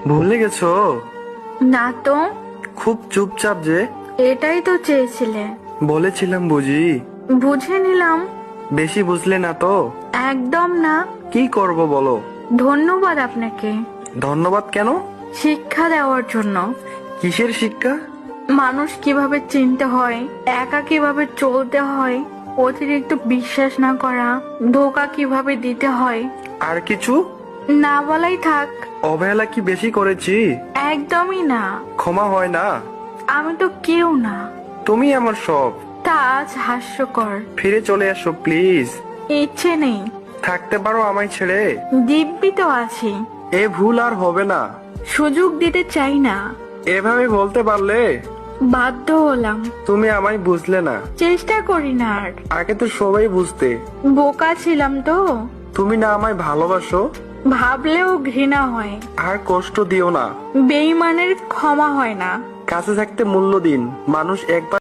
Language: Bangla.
ভুলে গেছো? না তো। খুব চুপচাপ যে। এটাই তো চেয়েছিলে। বলেছিলাম বুঝি। বুঝে নিলাম। বেশি বুঝলে না তো? একদম না। কি করব বলো? ধন্যবাদ আপনাকে ধন্যবাদ কেন? শিক্ষা দেওয়ার জন্য। কিসের শিক্ষা? মানুষ কিভাবে চিনতে হয়, একা কিভাবে চলতে হয়, অতিরিক্ত বিশ্বাস না করা, ধোকা কিভাবে দিতে হয়। আর কিছু? না বলাই থাক। অবহেলা কি বেশি করেছি? একদমই না। ক্ষমা হয় না? আমি তো কেউ না। তুমি আমার সব। তা আজ হাস্যকর। ফিরে চলে আসো প্লিজ। ইচ্ছে নেই। থাকতে পারো আমায় ছেড়ে? দিব্যি তো আছি। এ ভুল আর হবে না। সুযোগ দিতে চাই না। এভাবে বলতে পারলে? বাধ্য হলাম। তুমি আমায় বুঝলে না। চেষ্টা করি না আর। আগে তো সবাই বুঝতে। বোকা ছিলাম তো। তুমি না আমায় ভালোবাসো? ভাবলেও ঘৃণা হয়। আর কষ্ট দিও না। বেইমানের ক্ষমা হয় না। কাছে থাকতে মূল্য দিন। মানুষ একবার